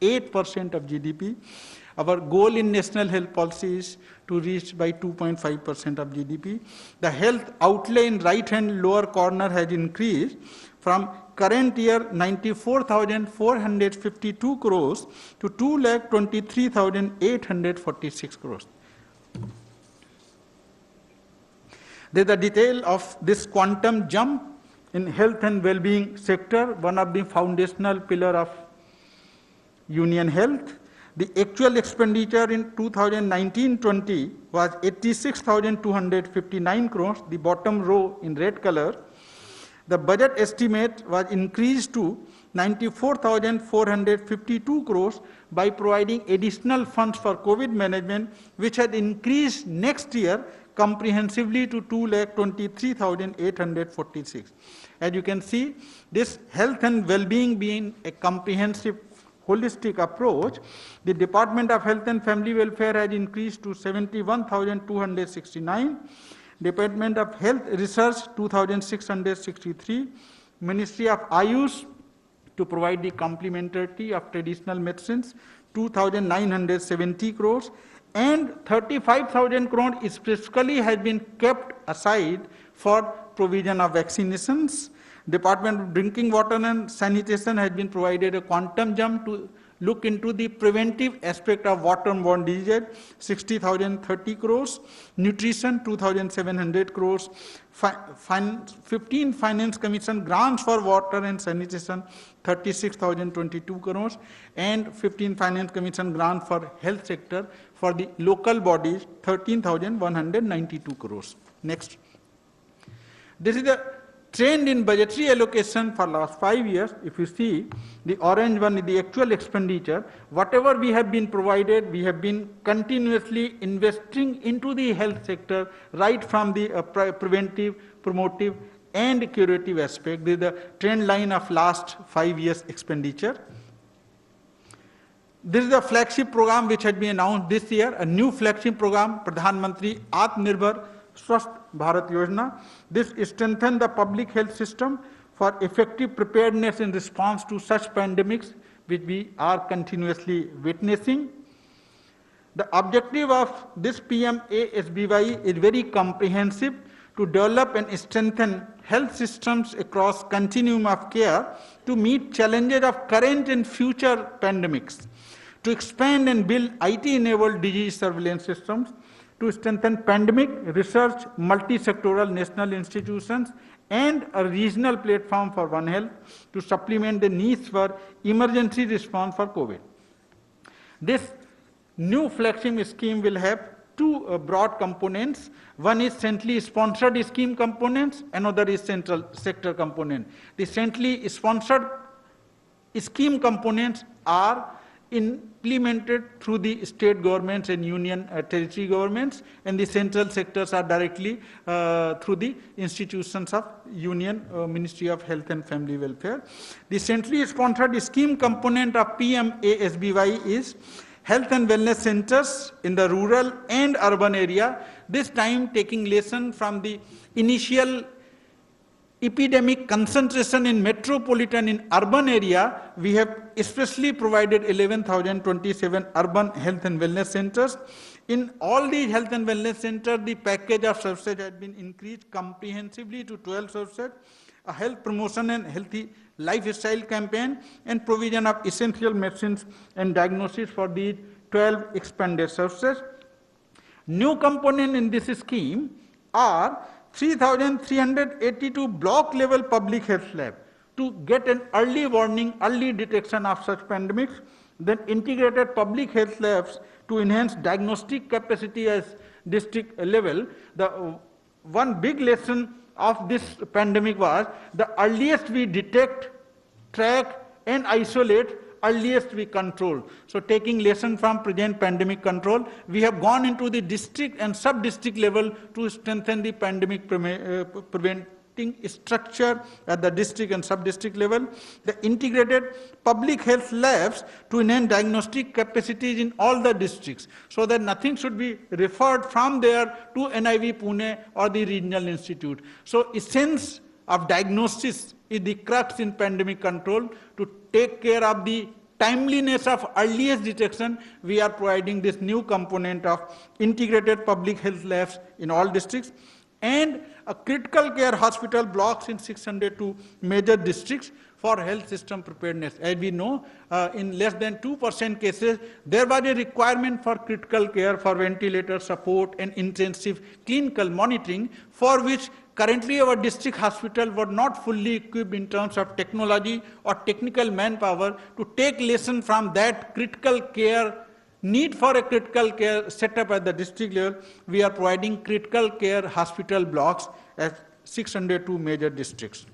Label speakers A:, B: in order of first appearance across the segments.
A: 8% of GDP. Our goal in national health policy is to reach by 2.5% of GDP. The health outlay in right-hand lower corner has increased from current year 94,452 crores to 2,23,846 crores. There is a detail of this quantum jump in health and well-being sector, one of the foundational pillar of Union Health. The actual expenditure in 2019-20 was 86,259 crores, the bottom row in red color. The budget estimate was increased to 94,452 crores by providing additional funds for COVID management, which had increased next year comprehensively to 2,23,846. As you can see, this health and well-being being a comprehensive holistic approach, the Department of Health and Family Welfare has increased to 71,269, Department of Health Research 2,663, Ministry of Ayush to provide the complementarity of traditional medicines 2,970 crores, and 35,000 crores specifically has been kept aside for provision of vaccinations. Department of Drinking Water and Sanitation has been provided a quantum jump to look into the preventive aspect of waterborne disease, 60,030 crores, nutrition 2,700 crores, 15 Finance Commission grants for water and sanitation 36,022 crores, and 15 Finance Commission grant for health sector for the local bodies 13,192 crores. Next. This is the trend in budgetary allocation for last 5 years. If you see the orange one is the actual expenditure, whatever we have been provided, we have been continuously investing into the health sector right from the preventive, promotive and curative aspect. This is the trend line of last 5 years expenditure. This is the flagship program which had been announced this year, a new flagship program, Pradhan Mantri Atmanirbhar Swasth Bharat Yojana. This strengthens the public health system for effective preparedness in response to such pandemics which we are continuously witnessing. The objective of this PMASBY is very comprehensive, to develop and strengthen health systems across continuum of care to meet challenges of current and future pandemics, to expand and build IT-enabled disease surveillance systems, to strengthen pandemic research, multi-sectoral national institutions, and a regional platform for One Health to supplement the needs for emergency response for COVID. This new flagship scheme will have two broad components. One is centrally sponsored scheme components, another is central sector component. The centrally sponsored scheme components are implemented through the state governments and union territory governments, and the central sectors are directly through the institutions of Union Ministry of Health and Family Welfare. The centrally sponsored scheme component of PMASBY is health and wellness centers in the rural and urban area, this time taking lesson from the initial epidemic concentration in metropolitan in urban area. We have especially provided 11,027 urban health and wellness centers. In all these health and wellness centers, the package of services has been increased comprehensively to 12 services, a health promotion and healthy lifestyle campaign, and provision of essential medicines and diagnosis for these 12 expanded services. New component in this scheme are 3,382 block level public health lab to get an early warning, early detection of such pandemics, then integrated public health labs to enhance diagnostic capacity as district level. The one big lesson of this pandemic was the earliest we detect, track and isolate, earliest we control. So taking lesson from present pandemic control, we have gone into the district and sub-district level to strengthen the pandemic preventing structure at the district and sub-district level. The integrated public health labs to enhance diagnostic capacities in all the districts, so that nothing should be referred from there to NIV Pune or the regional institute. So essence of diagnosis is the crux in pandemic control, to take care of the timeliness of earliest detection, we are providing this new component of integrated public health labs in all districts, and a critical care hospital blocks in 602 major districts for health system preparedness. As we know, in less than 2% cases, there was a requirement for critical care, for ventilator support and intensive clinical monitoring, for which currently our district hospital were not fully equipped in terms of technology or technical manpower to take lesson from that critical care need for a critical care setup at the district level. We are providing critical care hospital blocks at 602 major districts.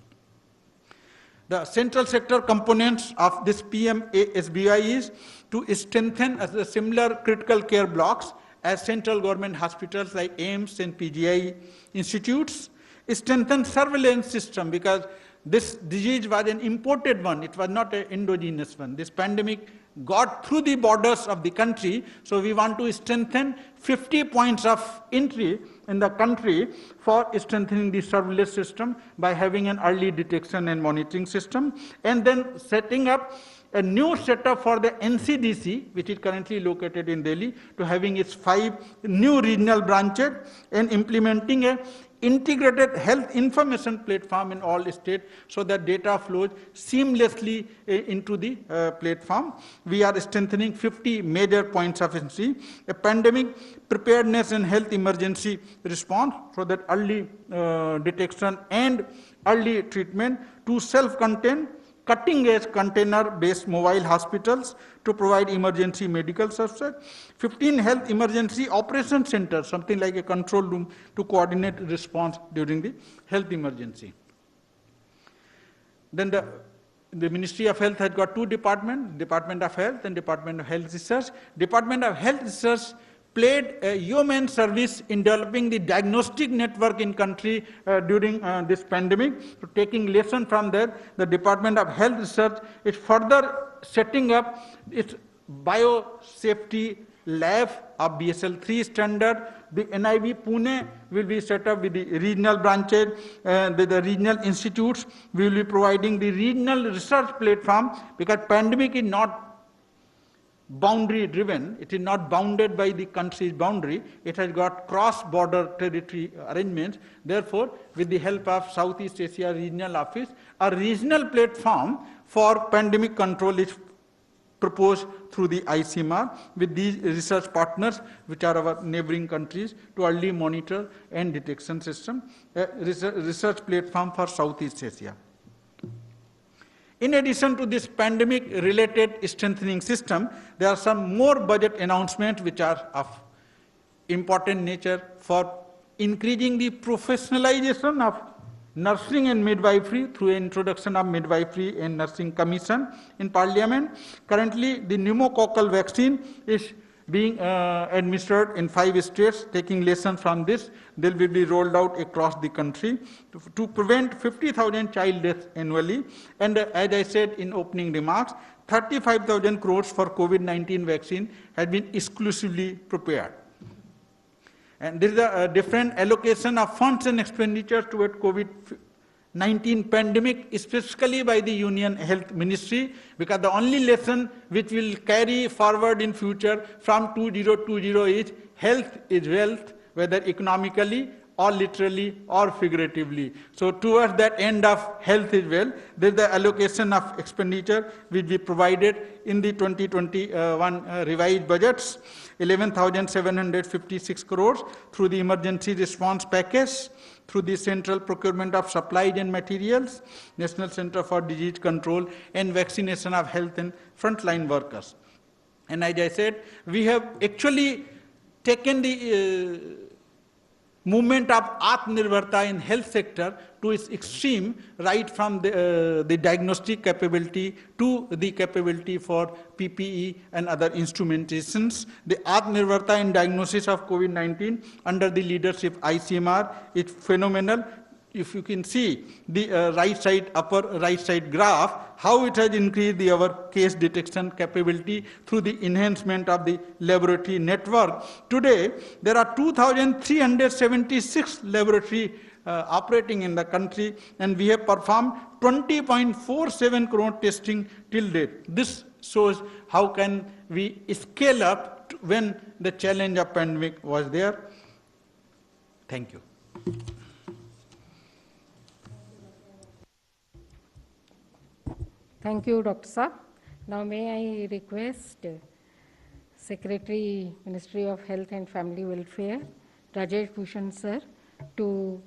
A: The central sector components of this PMASBI is to strengthen the similar critical care blocks as central government hospitals like AIIMS and PGI institutes, strengthen surveillance system, because this disease was an imported one, it was not an endogenous one. This pandemic got through the borders of the country, so we want to strengthen 50 points of entry in the country for strengthening the surveillance system by having an early detection and monitoring system, and then setting up a new setup for the NCDC, which is currently located in Delhi, to having its 5 new regional branches, and implementing a integrated health information platform in all states so that data flows seamlessly into the platform. We are strengthening 50 major points of entry, a pandemic preparedness and health emergency response so that early detection and early treatment, to self-contained cutting-edge container-based mobile hospitals to provide emergency medical services, 15 health emergency operation centers, something like a control room to coordinate response during the health emergency. Then the Ministry of Health has got 2 departments, Department of Health and Department of Health Research. Department of Health Research played a yeoman service in developing the diagnostic network in country during this pandemic. So taking lesson from there, the Department of Health Research is further setting up its biosafety lab of BSL-3 standard. The NIV Pune will be set up with the regional branches, the regional institutes. We will be providing the regional research platform, because pandemic is not boundary driven, it is not bounded by the country's boundary, it has got cross-border territory arrangements. Therefore, with the help of Southeast Asia Regional Office, a regional platform for pandemic control is proposed through the ICMR with these research partners, which are our neighboring countries, to early monitor and detection system, a research platform for Southeast Asia. In addition to this pandemic-related strengthening system, there are some more budget announcements which are of important nature for increasing the professionalization of nursing and midwifery through introduction of Midwifery and Nursing Commission in Parliament. Currently, the pneumococcal vaccine is being administered in 5 states. Taking lessons from this, they will be rolled out across the country to prevent 50,000 child deaths annually. And as I said in opening remarks, 35,000 crores for COVID-19 vaccine has been exclusively prepared. And there is a different allocation of funds and expenditures toward COVID-19 pandemic, specifically by the Union Health Ministry, because the only lesson which will carry forward in future from 2020 is health is wealth, whether economically or literally or figuratively. So towards that end of health is wealth, there is the allocation of expenditure which we provided in the 2021 revised budgets, 11,756 crores through the emergency response package, through the central procurement of supplies and materials, National Center for Disease Control, and vaccination of health and frontline workers. And as I said, we have actually taken the movement of Atmanirbharta in health sector to its extreme, right from the diagnostic capability to the capability for PPE and other instrumentations. The Atmanirbharta in diagnosis of COVID-19 under the leadership ICMR is phenomenal. If you can see the upper right side graph, how it has increased our case detection capability through the enhancement of the laboratory network. Today, there are 2,376 laboratories operating in the country, and we have performed 20.47 crore testing till date. This shows how can we scale up when the challenge of pandemic was there. Thank you.
B: Thank you, Dr. Saab. Now may I request Secretary, Ministry of Health and Family Welfare, Rajesh Bhushan sir, to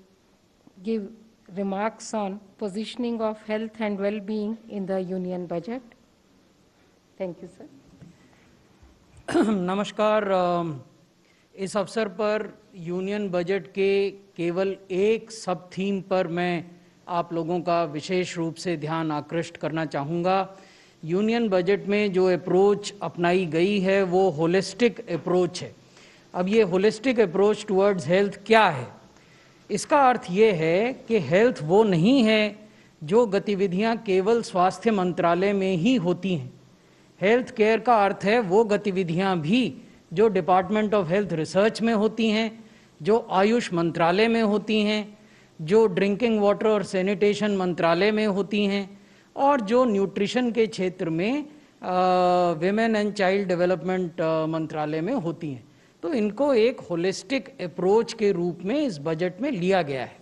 B: give remarks on positioning of health and well-being in the union budget. Thank you, sir.
C: नमस्कार। इस अवसर पर union budget के केवल एक सब theme पर मैं आप लोगों का विशेष रूप से ध्यान आकृष्ट करना चाहूँगा। यूनियन बजट में जो अप्रोच अपनाई गई है वो होलिस्टिक अप्रोच है। अब ये होलिस्टिक अप्रोच टुवर्ड्स हेल्थ क्या है? इसका अर्थ ये है कि हेल्थ वो नहीं है जो गतिविधियाँ केवल स्वास्थ्य मंत्रालय में ही होती हैं। हेल्थ केयर का अर्थ है वो गतिविधियाँ भी जो डिपार्टमेंट ऑफ हेल्थ रिसर्च में होती हैं, जो आयुष मंत्रालय में होती हैं, जो ड्रिंकिंग वाटर और सैनिटेशन मंत्रालय में होती हैं, और जो न्यूट्रिशन के क्षेत्र में विमेन एंड चाइल्ड डेवलपमेंट मंत्रालय में होती हैं। तो इनको एक होलिस्टिक अप्रोच के रूप में इस बजट में लिया गया है।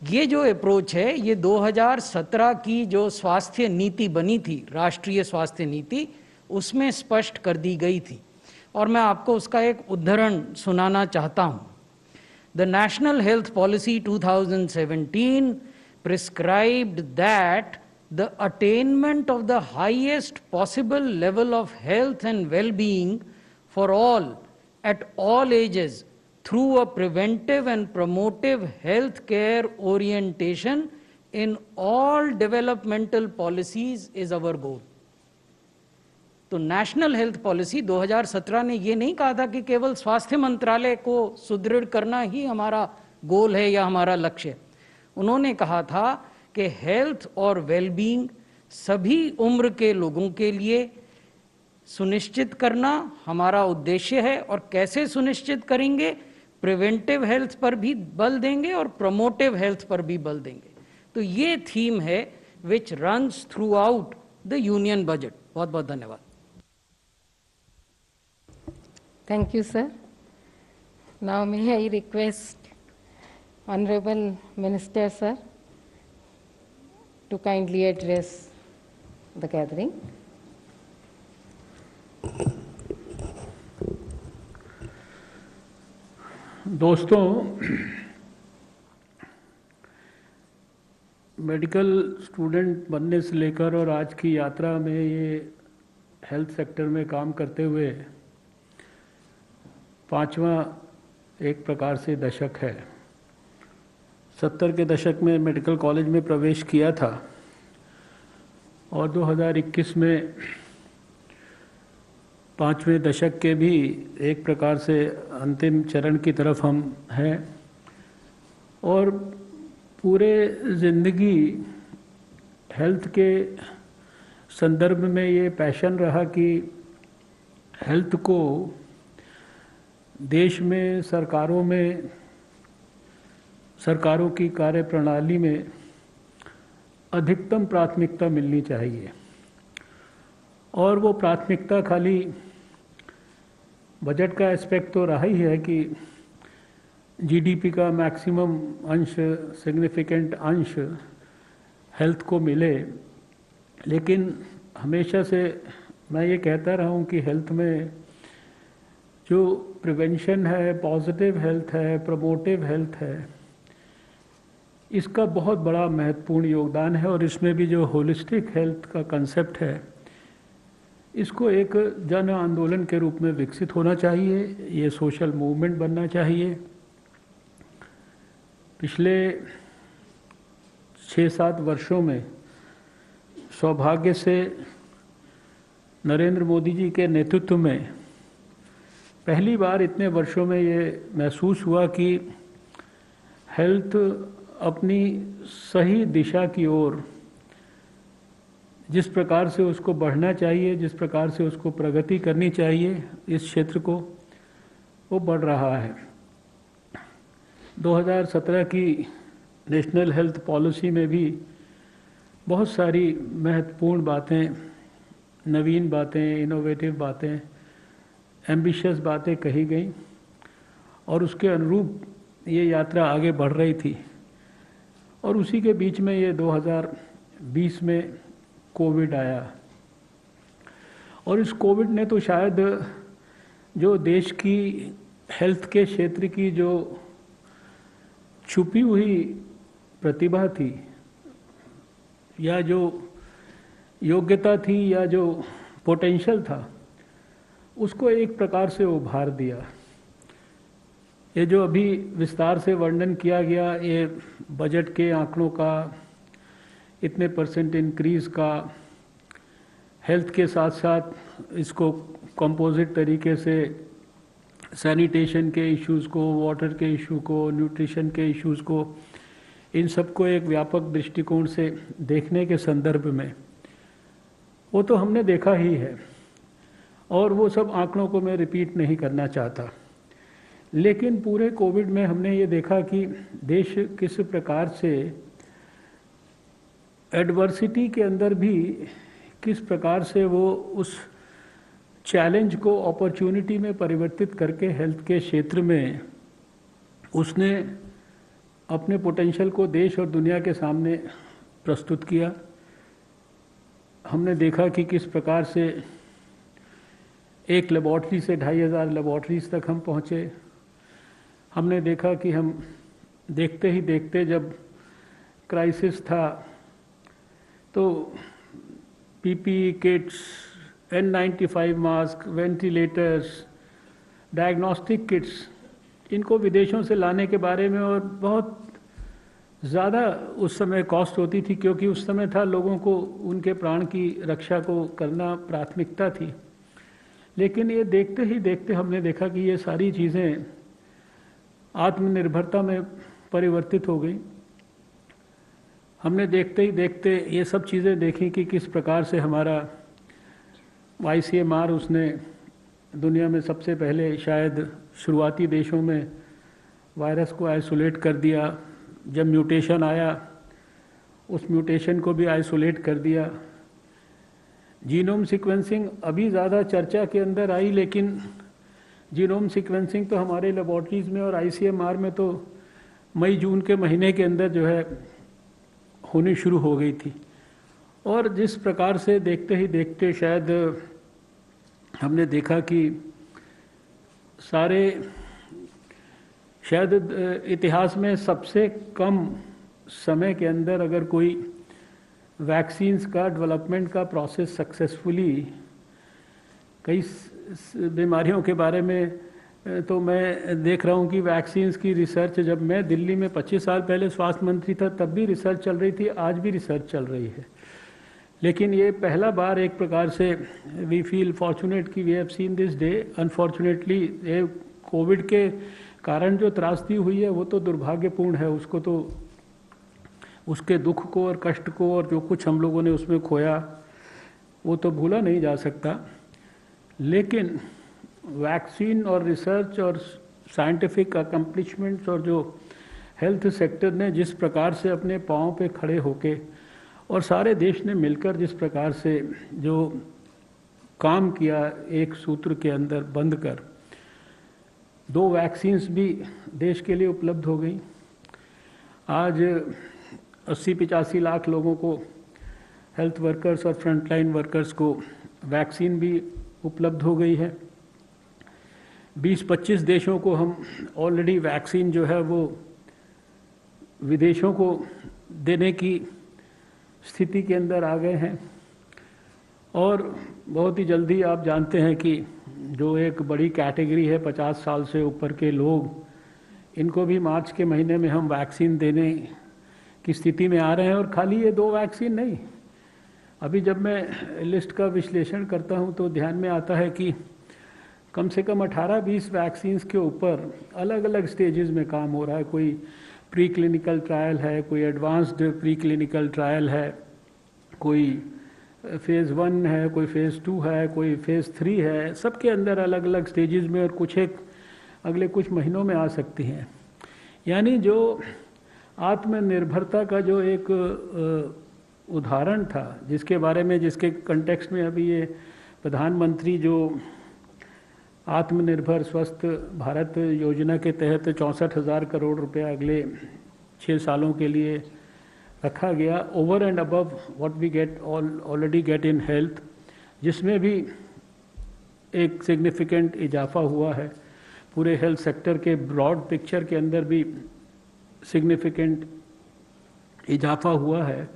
C: ये जो अप्रोच है ये 2017 की जो स्वास्थ्य नीति बनी थी, राष्ट्रीय स्वास्थ्य नीति, उसमें स्पष्ट कर दी गई थी और मैं आपको उसका एक उदाहरण सुनाना चाहता हूँ। The national health policy 2017 prescribed that the attainment of the highest possible level of health and well-being for all at all ages through a preventive and promotive health care orientation in all developmental policies is our goal. तो national health policy 2017 ने ये नहीं कहा था कि केवल स्वास्थ्य मंत्रालय को सुदृढ़ करना ही हमारा गोल है या हमारा लक्ष्य। उन्होंने कहा था कि हेल्थ और वेलबींग सभी उम्र के लोगों के लिए सुनिश्चित करना हमारा उद्देश्य है। और कैसे सुनिश्चित करेंगे? प्रिवेंटिव हेल्थ पर भी बल देंगे और प्रमोटिव हेल्थ पर भी बल देंगे। तो ये थीम है विच runs through out the union budget. बहुत बहुत धन्यवाद।
B: Thank you, sir. Now may I request Honorable Minister, sir, to kindly address the gathering.
D: दोस्तों, मेडिकल स्टूडेंट बनने से लेकर और आज की यात्रा में ये हेल्थ सेक्टर में काम करते हुए पांचवा एक प्रकार से दशक है। 70 के दशक में मेडिकल कॉलेज में प्रवेश किया था और 2021 में पांचवें दशक के भी एक प्रकार से अंतिम चरण की तरफ हम हैं और पूरे ज़िंदगी हेल्थ के संदर्भ में ये पैशन रहा कि हेल्थ को देश में सरकारों की कार्यप्रणाली में अधिकतम प्राथमिकता मिलनी चाहिए। और वो प्राथमिकता खाली बजट का एस्पेक्ट तो रहा ही है कि जीडीपी का मैक्सिमम अंश, सिग्निफिकेंट अंश हेल्थ को मिले, लेकिन हमेशा से मैं ये कहता रहा हूँ कि हेल्थ में जो प्रिवेंशन है, पॉजिटिव हेल्थ है, प्रमोटिव हेल्थ है, इसका बहुत बड़ा महत्वपूर्ण योगदान है। और इसमें भी जो होलिस्टिक हेल्थ का कंसेप्ट है, इसको एक जन आंदोलन के रूप में विकसित होना चाहिए। ये सोशल मूवमेंट बनना चाहिए। पिछले 6-7 वर्षों में सौभाग्य से नरेंद्र मोदी जी के नेतृत्व में पहली बार इतने वर्षों में ये महसूस हुआ कि हेल्थ अपनी सही दिशा की ओर जिस प्रकार से उसको बढ़ना चाहिए, जिस प्रकार से उसको प्रगति करनी चाहिए इस क्षेत्र को, वो बढ़ रहा है। 2017 की नेशनल हेल्थ पॉलिसी में भी बहुत सारी महत्वपूर्ण बातें नवीन बातें, इनोवेटिव बातें, एम्बिशियस बातें कही गई और उसके अनुरूप ये यात्रा आगे बढ़ रही थी। और उसी के बीच में ये 2020 में कोविड आया और इस कोविड ने तो शायद जो देश की हेल्थ के क्षेत्र की जो छुपी हुई प्रतिभा थी या जो योग्यता थी या जो पोटेंशियल था, उसको एक प्रकार से उभार दिया। ये जो अभी विस्तार से वर्णन किया गया, ये बजट के आंकड़ों का, इतने % इंक्रीज का, हेल्थ के साथ साथ इसको कंपोजिट तरीके से सैनिटेशन के इश्यूज़ को, वाटर के इशू को, न्यूट्रिशन के इश्यूज़ को, इन सबको एक व्यापक दृष्टिकोण से देखने के संदर्भ में वो तो हमने देखा ही है और वो सब आंकड़ों को मैं रिपीट नहीं करना चाहता। लेकिन पूरे कोविड में हमने ये देखा कि देश किस प्रकार से एडवर्सिटी के अंदर भी किस प्रकार से वो उस चैलेंज को अपॉर्चुनिटी में परिवर्तित करके हेल्थ के क्षेत्र में उसने अपने पोटेंशियल को देश और दुनिया के सामने प्रस्तुत किया। हमने देखा कि किस प्रकार से एक लेबॉर्ट्री से 2500 लेबॉर्ट्रीज तक हम पहुँचे। हमने देखा कि हम देखते ही देखते जब क्राइसिस था तो PPE kits, N95 mask, ventilators, diagnostic kits, इनको विदेशों से लाने के बारे में और बहुत ज़्यादा उस समय कॉस्ट होती थी क्योंकि उस समय था लोगों को उनके प्राण की रक्षा को करना प्राथमिकता थी। लेकिन ये देखते ही देखते हमने देखा कि ये सारी चीज़ें आत्मनिर्भरता में परिवर्तित हो गई। हमने देखते ही देखते ये सब चीज़ें देखी कि किस प्रकार से हमारा ICMR उसने दुनिया में सबसे पहले शायद शुरुआती देशों में वायरस को आइसोलेट कर दिया। जब म्यूटेशन आया उस म्यूटेशन को भी आइसोलेट कर दिया। जीनोम सीक्वेंसिंग अभी ज़्यादा चर्चा के अंदर आई, लेकिन जीनोम सीक्वेंसिंग तो हमारे लेबॉर्ट्रीज़ में और ICMR में तो मई जून के महीने के अंदर जो है होनी शुरू हो गई थी। और जिस प्रकार से देखते ही देखते शायद हमने देखा कि शायद इतिहास में सबसे कम समय के अंदर अगर कोई वैक्सीन्स का डेवलपमेंट का प्रोसेस सक्सेसफुली, कई बीमारियों के बारे में तो मैं देख रहा हूँ कि वैक्सीन्स की रिसर्च, जब मैं दिल्ली में 25 साल पहले स्वास्थ्य मंत्री था तब भी रिसर्च चल रही थी, आज भी रिसर्च चल रही है। लेकिन ये पहला बार एक प्रकार से वी फील फॉर्चुनेट कि we have seen this day. Unfortunately ये कोविड के कारण जो त्रासदी हुई है वो तो दुर्भाग्यपूर्ण है, उसको तो उसके दुख को और कष्ट को और जो कुछ हम लोगों ने उसमें खोया वो तो भूला नहीं जा सकता। लेकिन वैक्सीन और रिसर्च और साइंटिफिक अकम्पलिशमेंट्स और जो हेल्थ सेक्टर ने जिस प्रकार से अपने पाँव पे खड़े होके और सारे देश ने मिलकर जिस प्रकार से जो काम किया एक सूत्र के अंदर बंद कर, 2 वैक्सीन्स भी देश के लिए उपलब्ध हो गई। आज 80-85 लाख लोगों को, हेल्थ वर्कर्स और फ्रंटलाइन वर्कर्स को वैक्सीन भी उपलब्ध हो गई है। 20-25 देशों को हम ऑलरेडी वैक्सीन जो है वो विदेशों को देने की स्थिति के अंदर आ गए हैं। और बहुत ही जल्दी आप जानते हैं कि जो एक बड़ी कैटेगरी है 50 साल से ऊपर के लोग, इनको भी मार्च के महीने में हम वैक्सीन देने की स्थिति में आ रहे हैं। और खाली ये 2 वैक्सीन नहीं, अभी जब मैं लिस्ट का विश्लेषण करता हूँ तो ध्यान में आता है कि कम से कम 18-20 वैक्सीन्स के ऊपर अलग अलग स्टेजेस में काम हो रहा है। कोई प्री क्लिनिकल ट्रायल है, कोई एडवांस्ड प्री क्लिनिकल ट्रायल है, कोई फेज़ 1 है, कोई फेज़ 2 है, कोई फेज़ 3 है। सबके अंदर अलग अलग स्टेजेस में और कुछ एक अगले कुछ महीनों में आ सकती हैं। यानी जो आत्मनिर्भरता का जो एक उदाहरण था जिसके बारे में, जिसके कंटेक्स्ट में अभी ये प्रधानमंत्री जो आत्मनिर्भर स्वस्थ भारत योजना के तहत 64,000 करोड़ रुपया अगले 6 सालों के लिए रखा गया, over and above what we get already get in health, जिसमें भी एक सिग्निफिकेंट इजाफा हुआ है। पूरे हेल्थ सेक्टर के ब्रॉड पिक्चर के अंदर भी सिग्निफिकेंट इजाफा हुआ है।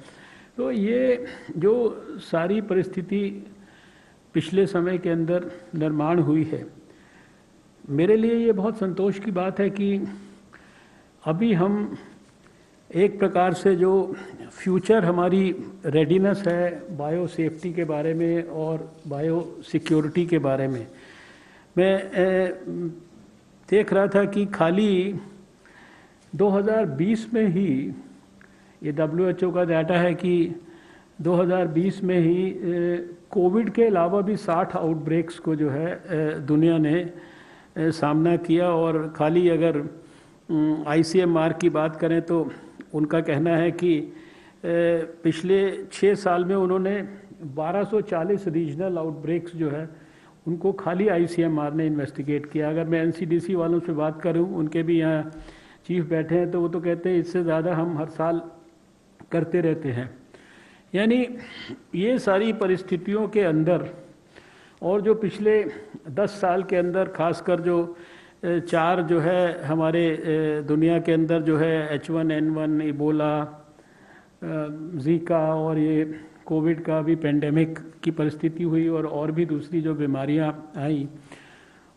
D: तो ये जो सारी परिस्थिति पिछले समय के अंदर निर्माण हुई है, मेरे लिए ये बहुत संतोष की बात है कि अभी हम एक प्रकार से जो फ्यूचर हमारी रेडीनेस है बायो सेफ्टी के बारे में और बायो सिक्योरिटी के बारे में, मैं देख रहा था कि खाली 2020 में ही, ये WHO का डाटा है कि 2020 में ही कोविड के अलावा भी 60 आउटब्रेक्स को जो है दुनिया ने सामना किया। और खाली अगर ICMR की बात करें तो उनका कहना है कि पिछले 6 साल में उन्होंने 1240 रीजनल आउटब्रेक्स जो है उनको खाली ICMR ने इन्वेस्टिगेट किया। अगर मैं NCDC वालों से बात करूं, उनके भी यहाँ चीफ बैठे हैं, तो वो तो कहते हैं इससे ज़्यादा हम हर साल करते रहते हैं। यानी ये सारी परिस्थितियों के अंदर और जो पिछले 10 साल के अंदर खासकर जो 4 जो है हमारे दुनिया के अंदर जो है H1N1, इबोला, ज़ीका और ये कोविड का भी पेंडेमिक की परिस्थिति हुई और भी दूसरी जो बीमारियां आई,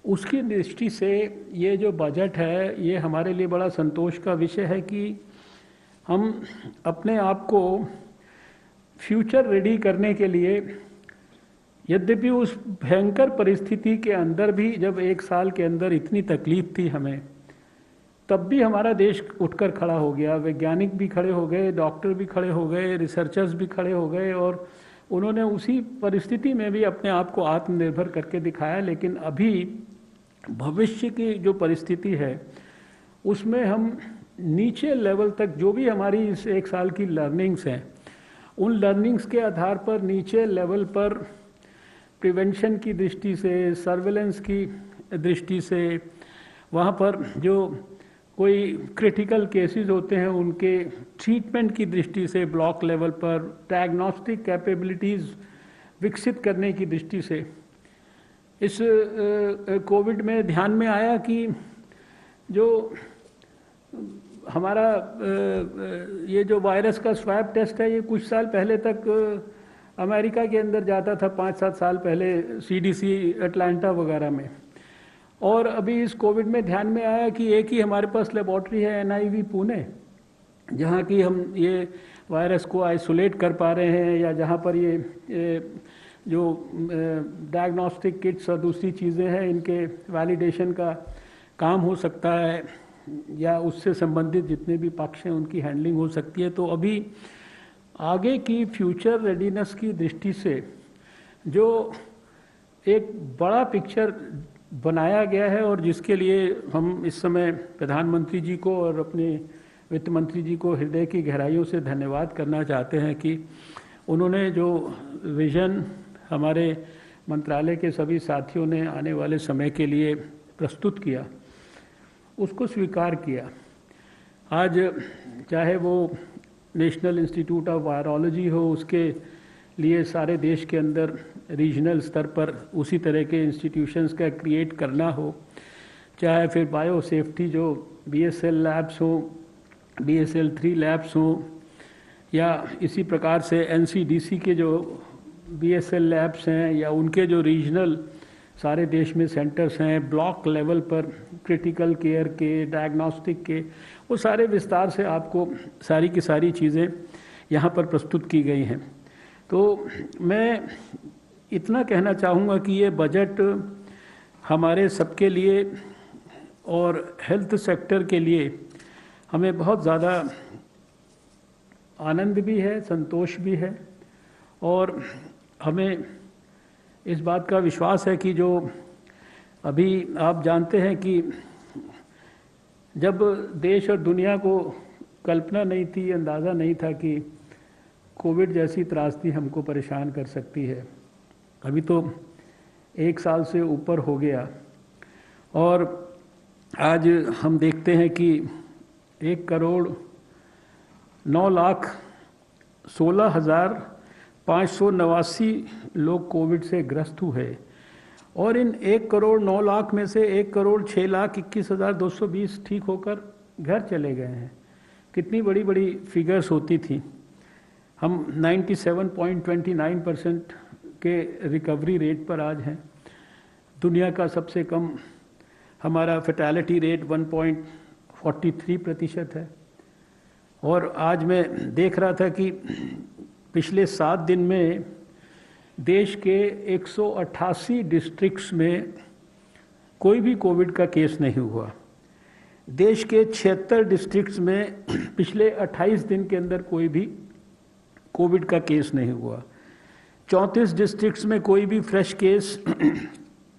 D: उसकी दृष्टि से ये जो बजट है ये हमारे लिए बड़ा संतोष का विषय है कि हम अपने आप को फ्यूचर रेडी करने के लिए, यद्यपि उस भयंकर परिस्थिति के अंदर भी जब 1 साल के अंदर इतनी तकलीफ थी हमें, तब भी हमारा देश उठकर खड़ा हो गया। वैज्ञानिक भी खड़े हो गए, डॉक्टर भी खड़े हो गए, रिसर्चर्स भी खड़े हो गए और उन्होंने उसी परिस्थिति में भी अपने आप को आत्मनिर्भर करके दिखाया। लेकिन अभी भविष्य की जो परिस्थिति है उसमें हम नीचे लेवल तक जो भी हमारी इस 1 साल की लर्निंग्स हैं, उन लर्निंग्स के आधार पर नीचे लेवल पर प्रिवेंशन की दृष्टि से, सर्वेलेंस की दृष्टि से, वहाँ पर जो कोई क्रिटिकल केसेस होते हैं उनके ट्रीटमेंट की दृष्टि से, ब्लॉक लेवल पर डायग्नोस्टिक कैपेबिलिटीज़ विकसित करने की दृष्टि से इस कोविड में ध्यान में आया कि जो हमारा ये जो वायरस का स्वैब टेस्ट है, ये कुछ साल पहले तक अमेरिका के अंदर जाता था, 5-7 साल पहले CDC अटलांटा वगैरह में। और अभी इस कोविड में ध्यान में आया कि एक ही हमारे पास लेबॉर्ट्री है NIV पुणे, जहाँ की हम ये वायरस को आइसोलेट कर पा रहे हैं, या जहाँ पर ये जो डायग्नोस्टिक किट्स और दूसरी चीज़ें हैं इनके वैलिडेशन का काम हो सकता है, या उससे संबंधित जितने भी पक्ष हैं उनकी हैंडलिंग हो सकती है। तो अभी आगे की फ्यूचर रेडीनेस की दृष्टि से जो एक बड़ा पिक्चर बनाया गया है और जिसके लिए हम इस समय प्रधानमंत्री जी को और अपने वित्त मंत्री जी को हृदय की गहराइयों से धन्यवाद करना चाहते हैं कि उन्होंने जो विज़न हमारे मंत्रालय के सभी साथियों ने आने वाले समय के लिए प्रस्तुत किया, उसको स्वीकार किया। आज चाहे वो नेशनल इंस्टीट्यूट ऑफ वायरोलॉजी हो, उसके लिए सारे देश के अंदर रीजनल स्तर पर उसी तरह के इंस्टीट्यूशंस का क्रिएट करना हो, चाहे फिर बायो सेफ्टी जो BSL लैब्स हो, BSL 3 लैब्स हो, या इसी प्रकार से NCDC के जो BSL लैब्स हैं, या उनके जो रीजनल सारे देश में सेंटर्स हैं, ब्लॉक लेवल पर क्रिटिकल केयर के, डायग्नोस्टिक के, वो सारे विस्तार से आपको सारी की सारी चीज़ें यहाँ पर प्रस्तुत की गई हैं। तो मैं इतना कहना चाहूँगा कि ये बजट हमारे सबके लिए और हेल्थ सेक्टर के लिए हमें बहुत ज़्यादा आनंद भी है, संतोष भी है, और हमें इस बात का विश्वास है कि जो अभी आप जानते हैं कि जब देश और दुनिया को कल्पना नहीं थी, अंदाज़ा नहीं था कि कोविड जैसी त्रासदी हमको परेशान कर सकती है। अभी तो 1 साल से ऊपर हो गया और आज हम देखते हैं कि 1,09,16,589 लोग कोविड से ग्रस्त हुए और इन 1,09,00,000 में से 1,06,21,220 ठीक होकर घर चले गए हैं। कितनी बड़ी बड़ी फिगर्स होती थी। हम 97.29% के रिकवरी रेट पर आज हैं। दुनिया का सबसे कम हमारा फैटेलिटी रेट 1.43% है। और आज मैं देख रहा था कि पिछले 7 दिन में देश के 188 डिस्ट्रिक्ट्स में कोई भी कोविड का केस नहीं हुआ। देश के 76 डिस्ट्रिक्ट्स में पिछले 28 दिन के अंदर कोई भी कोविड का केस नहीं हुआ। 34 डिस्ट्रिक्ट्स में कोई भी फ्रेश केस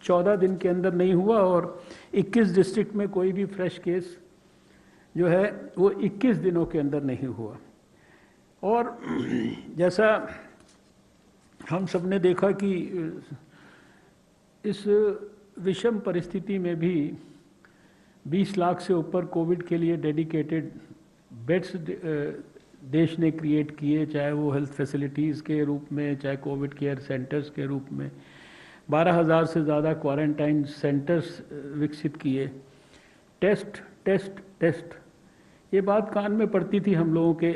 D: 14 दिन के अंदर नहीं हुआ और 21 डिस्ट्रिक्ट में कोई भी फ्रेश केस जो है वो 21 दिनों के अंदर नहीं हुआ। और जैसा हम सब ने देखा कि इस विषम परिस्थिति में भी 20 लाख से ऊपर कोविड के लिए डेडिकेटेड बेड्स देश ने क्रिएट किए, चाहे वो हेल्थ फैसिलिटीज़ के रूप में, चाहे कोविड केयर सेंटर्स के रूप में। 12,000 से ज़्यादा क्वारंटाइन सेंटर्स विकसित किए। टेस्ट टेस्ट टेस्ट, ये बात कान में पड़ती थी हम लोगों के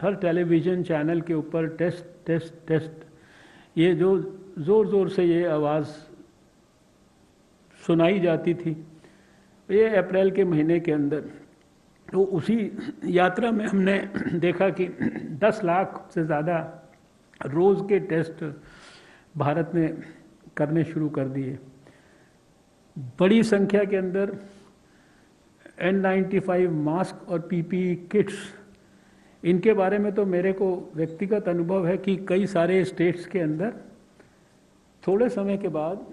D: हर टेलीविज़न चैनल के ऊपर टेस्ट टेस्ट टेस्ट, ये जो ज़ोर ज़ोर से ये आवाज़ सुनाई जाती थी। ये अप्रैल के महीने के अंदर तो उसी यात्रा में हमने देखा कि 10 लाख से ज़्यादा रोज़ के टेस्ट भारत ने करने शुरू कर दिए। बड़ी संख्या के अंदर N95 मास्क और PPE किट्स, इनके बारे में तो मेरे को व्यक्तिगत अनुभव है कि कई सारे स्टेट्स के अंदर थोड़े समय के बाद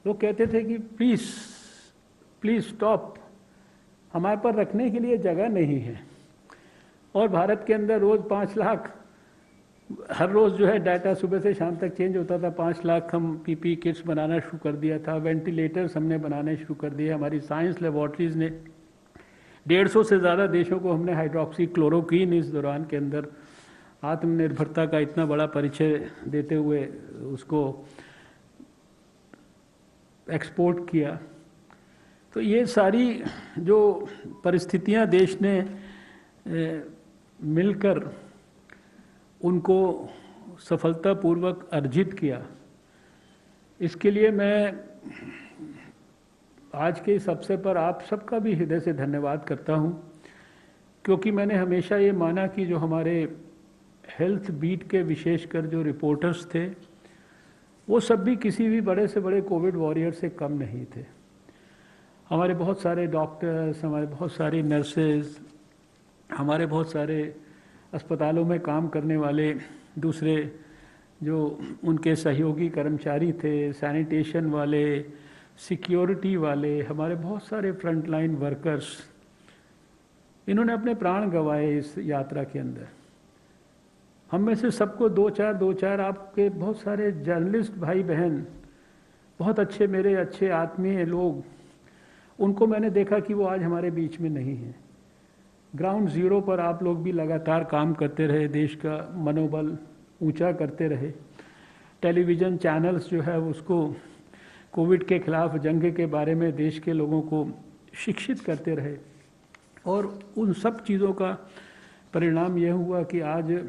D: लोग कहते थे कि प्लीज़ स्टॉप, हमारे पर रखने के लिए जगह नहीं है। और भारत के अंदर रोज़ 5 लाख, हर रोज़ जो है डाटा सुबह से शाम तक चेंज होता था। 5 लाख हम PPE किट्स बनाना शुरू कर दिया था। वेंटिलेटर्स हमने बनाने शुरू कर दिए। हमारी साइंस लेबॉर्ट्रीज़ ने 150 से ज़्यादा देशों को हमने हाइड्रोक्सी क्लोरोक्वीन इस दौरान के अंदर आत्मनिर्भरता का इतना बड़ा परिचय देते हुए उसको एक्सपोर्ट किया। तो ये सारी जो परिस्थितियां देश ने मिलकर उनको सफलतापूर्वक अर्जित किया, इसके लिए मैं आज के इस अवसर पर आप सबका भी हृदय से धन्यवाद करता हूं, क्योंकि मैंने हमेशा ये माना कि जो हमारे हेल्थ बीट के विशेषकर जो रिपोर्टर्स थे वो सब भी किसी भी बड़े से बड़े कोविड वॉरियर से कम नहीं थे। हमारे बहुत सारे डॉक्टर्स, हमारे बहुत सारी नर्सेज, हमारे बहुत सारे अस्पतालों में काम करने वाले दूसरे जो उनके सहयोगी कर्मचारी थे, सैनिटेशन वाले, सिक्योरिटी वाले, हमारे बहुत सारे फ्रंटलाइन वर्कर्स, इन्होंने अपने प्राण गंवाए इस यात्रा के अंदर। हम में से सबको दो चार आपके बहुत सारे जर्नलिस्ट भाई बहन, बहुत अच्छे, मेरे अच्छे आत्मीय लोग, उनको मैंने देखा कि वो आज हमारे बीच में नहीं है। ग्राउंड ज़ीरो पर आप लोग भी लगातार काम करते रहे, देश का मनोबल ऊंचा करते रहे। टेलीविज़न चैनल्स जो है उसको कोविड के खिलाफ जंग के बारे में देश के लोगों को शिक्षित करते रहे, और उन सब चीज़ों का परिणाम यह हुआ कि आज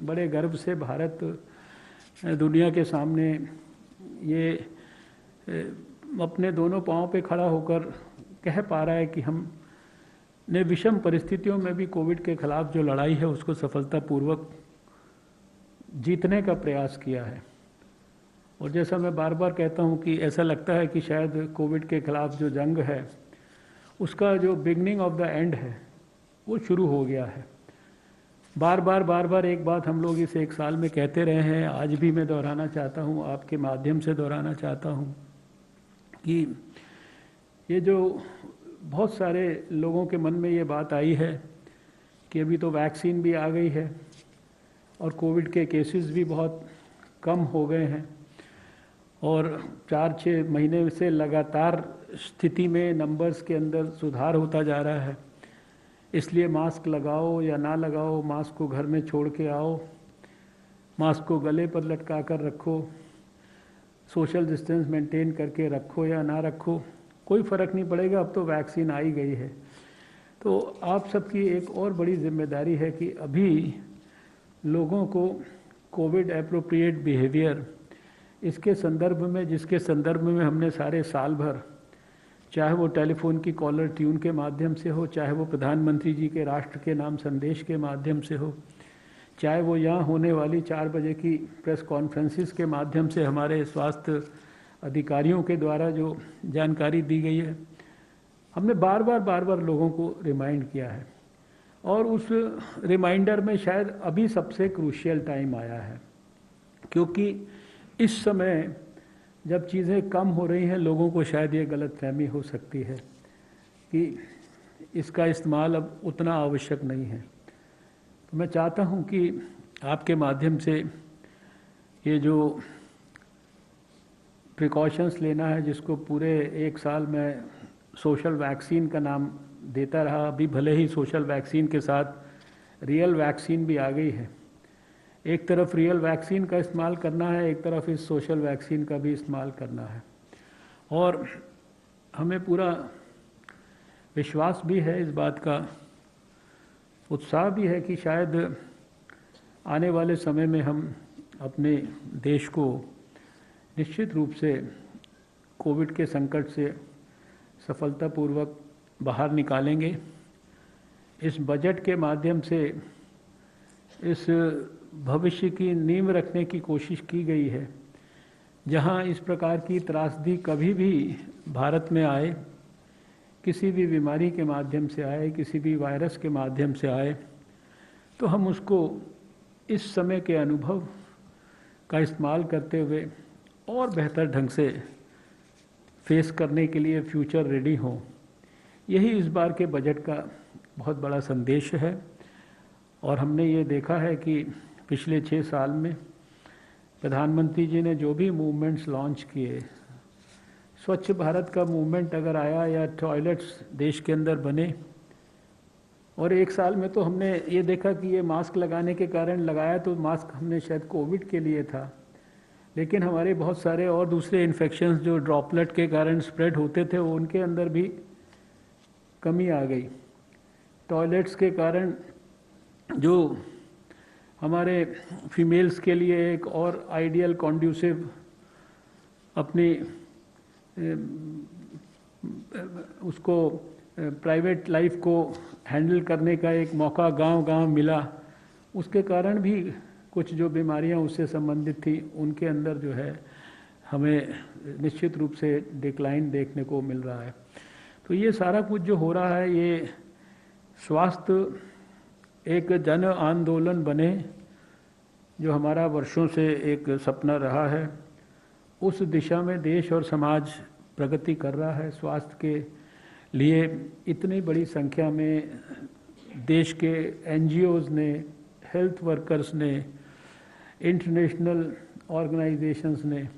D: बड़े गर्व से भारत दुनिया के सामने ये अपने दोनों पाँव पे खड़ा होकर कह पा रहा है कि हम ने विषम परिस्थितियों में भी कोविड के खिलाफ जो लड़ाई है उसको सफलतापूर्वक जीतने का प्रयास किया है। और जैसा मैं बार बार कहता हूं कि ऐसा लगता है कि शायद कोविड के खिलाफ जो जंग है उसका जो बिगनिंग ऑफ द एंड है वो शुरू हो गया है। बार बार एक बात हम लोग इस 1 साल में कहते रहे हैं, आज भी मैं दोहराना चाहता हूं, आपके माध्यम से दोहराना चाहता हूं कि ये जो बहुत सारे लोगों के मन में ये बात आई है कि अभी तो वैक्सीन भी आ गई है और कोविड के केसेस भी बहुत कम हो गए हैं और 4-6 महीने से लगातार स्थिति में नंबर्स के अंदर सुधार होता जा रहा है। इसलिए मास्क लगाओ या ना लगाओ, मास्क को घर में छोड़ के आओ, मास्क को गले पर लटका कर रखो, सोशल डिस्टेंस मेंटेन करके रखो या ना रखो, कोई फ़र्क नहीं पड़ेगा। अब तो वैक्सीन आई गई है। तो आप सबकी एक और बड़ी जिम्मेदारी है कि अभी लोगों को कोविड एप्रोप्रिएट बिहेवियर इसके संदर्भ में, जिसके संदर्भ में हमने सारे साल भर, चाहे वो टेलीफोन की कॉलर ट्यून के माध्यम से हो, चाहे वो प्रधानमंत्री जी के राष्ट्र के नाम संदेश के माध्यम से हो, चाहे वो यहाँ होने वाली 4 बजे की प्रेस कॉन्फ्रेंसिस के माध्यम से हमारे स्वास्थ्य अधिकारियों के द्वारा जो जानकारी दी गई है, हमने बार बार लोगों को रिमाइंड किया है। और उस रिमाइंडर में शायद अभी सबसे क्रूशियल टाइम आया है, क्योंकि इस समय जब चीज़ें कम हो रही हैं, लोगों को शायद ये गलतफहमी हो सकती है कि इसका इस्तेमाल अब उतना आवश्यक नहीं है। तो मैं चाहता हूँ कि आपके माध्यम से ये जो प्रिकॉशंस लेना है, जिसको पूरे 1 साल में सोशल वैक्सीन का नाम देता रहा, अभी भले ही सोशल वैक्सीन के साथ रियल वैक्सीन भी आ गई है। एक तरफ रियल वैक्सीन का इस्तेमाल करना है, एक तरफ इस सोशल वैक्सीन का भी इस्तेमाल करना है। और हमें पूरा विश्वास भी है, इस बात का उत्साह भी है कि शायद आने वाले समय में हम अपने देश को निश्चित रूप से कोविड के संकट से सफलतापूर्वक बाहर निकालेंगे। इस बजट के माध्यम से इस भविष्य की नींव रखने की कोशिश की गई है, जहां इस प्रकार की त्रासदी कभी भी भारत में आए, किसी भी बीमारी के माध्यम से आए, किसी भी वायरस के माध्यम से आए, तो हम उसको इस समय के अनुभव का इस्तेमाल करते हुए और बेहतर ढंग से फेस करने के लिए फ्यूचर रेडी हों। यही इस बार के बजट का बहुत बड़ा संदेश है। और हमने ये देखा है कि पिछले 6 साल में प्रधानमंत्री जी ने जो भी मूवमेंट्स लॉन्च किए, स्वच्छ भारत का मूवमेंट अगर आया या टॉयलेट्स देश के अंदर बने, और 1 साल में तो हमने ये देखा कि ये मास्क लगाने के कारण लगाया, तो मास्क हमने शायद कोविड के लिए था, लेकिन हमारे बहुत सारे और दूसरे इन्फेक्शंस जो ड्रॉपलेट के कारण स्प्रेड होते थे, उनके अंदर भी कमी आ गई। टॉयलेट्स के कारण जो हमारे फीमेल्स के लिए एक और आइडियल कॉन्ड्यूसिव अपनी उसको प्राइवेट लाइफ को हैंडल करने का एक मौका गांव-गांव मिला, उसके कारण भी कुछ जो बीमारियां उससे संबंधित थी उनके अंदर जो है हमें निश्चित रूप से डिक्लाइन देखने को मिल रहा है। तो ये सारा कुछ जो हो रहा है, ये स्वास्थ्य एक जन आंदोलन बने, जो हमारा वर्षों से एक सपना रहा है, उस दिशा में देश और समाज प्रगति कर रहा है। स्वास्थ्य के लिए इतनी बड़ी संख्या में देश के एनजीओज़ ने, हेल्थ वर्कर्स ने, इंटरनेशनल ऑर्गेनाइजेशंस ने,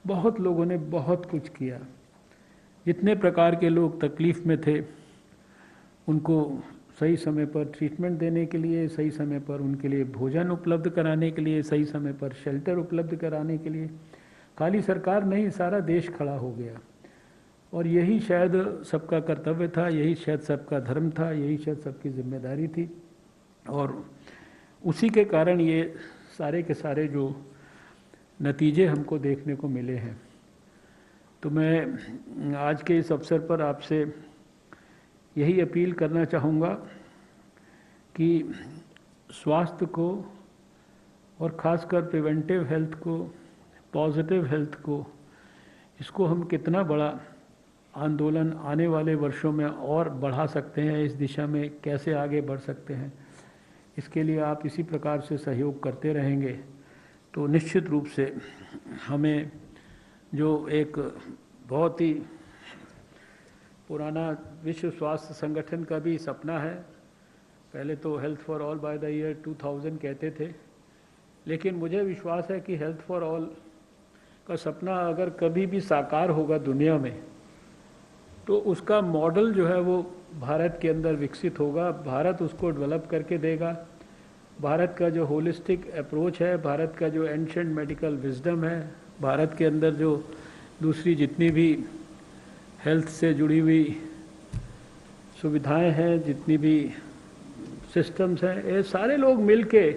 D: बहुत लोगों ने बहुत कुछ किया। जितने प्रकार के लोग तकलीफ़ में थे, उनको सही समय पर ट्रीटमेंट देने के लिए, सही समय पर उनके लिए भोजन उपलब्ध कराने के लिए, सही समय पर शेल्टर उपलब्ध कराने के लिए खाली सरकार नहीं, सारा देश खड़ा हो गया। और यही शायद सबका कर्तव्य था, यही शायद सबका धर्म था, यही शायद सबकी जिम्मेदारी थी। और उसी के कारण ये सारे के सारे जो नतीजे हमको देखने को मिले हैं। तो मैं आज के इस अवसर पर आपसे यही अपील करना चाहूँगा कि स्वास्थ्य को और ख़ासकर प्रिवेंटिव हेल्थ को, पॉजिटिव हेल्थ को, इसको हम कितना बड़ा आंदोलन आने वाले वर्षों में और बढ़ा सकते हैं, इस दिशा में कैसे आगे बढ़ सकते हैं, इसके लिए आप इसी प्रकार से सहयोग करते रहेंगे तो निश्चित रूप से हमें जो एक बहुत ही पुराना विश्व स्वास्थ्य संगठन का भी सपना है, पहले तो health for all by the year 2000 कहते थे, लेकिन मुझे विश्वास है कि हेल्थ फॉर ऑल का सपना अगर कभी भी साकार होगा दुनिया में, तो उसका मॉडल जो है वो भारत के अंदर विकसित होगा, भारत उसको डेवलप करके देगा। भारत का जो होलिस्टिक अप्रोच है, भारत का जो एंशिएंट मेडिकल विजडम है, भारत के अंदर जो दूसरी जितनी भी हेल्थ से जुड़ी हुई सुविधाएं हैं, जितनी भी सिस्टम्स हैं, ये सारे लोग मिलके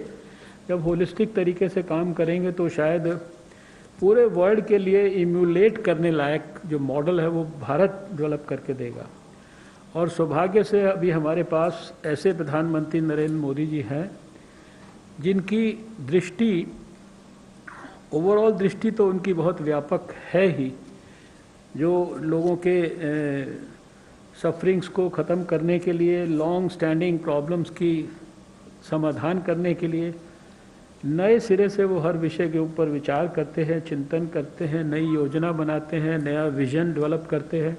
D: जब होलिस्टिक तरीके से काम करेंगे तो शायद पूरे वर्ल्ड के लिए इम्यूलेट करने लायक जो मॉडल है वो भारत डेवलप करके देगा। और सौभाग्य से अभी हमारे पास ऐसे प्रधानमंत्री नरेंद्र मोदी जी हैं जिनकी दृष्टि, ओवरऑल दृष्टि तो उनकी बहुत व्यापक है ही, जो लोगों के सफरिंग्स को ख़त्म करने के लिए, लॉन्ग स्टैंडिंग प्रॉब्लम्स की समाधान करने के लिए नए सिरे से वो हर विषय के ऊपर विचार करते हैं, चिंतन करते हैं, नई योजना बनाते हैं, नया विज़न डेवलप करते हैं,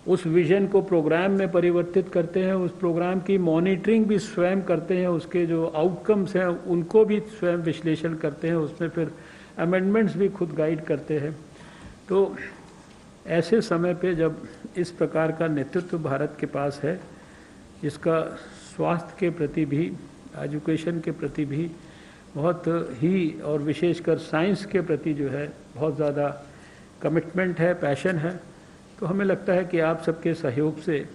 D: उस विज़न को प्रोग्राम में परिवर्तित करते हैं, उस प्रोग्राम की मॉनिटरिंग भी स्वयं करते हैं, उसके जो आउटकम्स हैं उनको भी स्वयं विश्लेषण करते हैं, उसमें फिर अमेंडमेंट्स भी खुद गाइड करते हैं। तो ऐसे समय पे जब इस प्रकार का नेतृत्व भारत के पास है, जिसका स्वास्थ्य के प्रति भी, एजुकेशन के प्रति भी बहुत ही, और विशेषकर साइंस के प्रति जो है बहुत ज़्यादा कमिटमेंट है, पैशन है, तो हमें लगता है कि आप सबके सहयोग से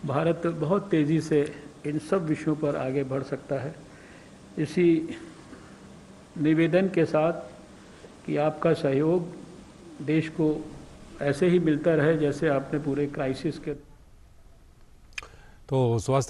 D: भारत बहुत तेज़ी से इन सब विषयों पर आगे बढ़ सकता है। इसी निवेदन के साथ कि आपका सहयोग देश को ऐसे ही मिलता रहे जैसे आपने पूरे क्राइसिस के
E: तो स्वास्थ्य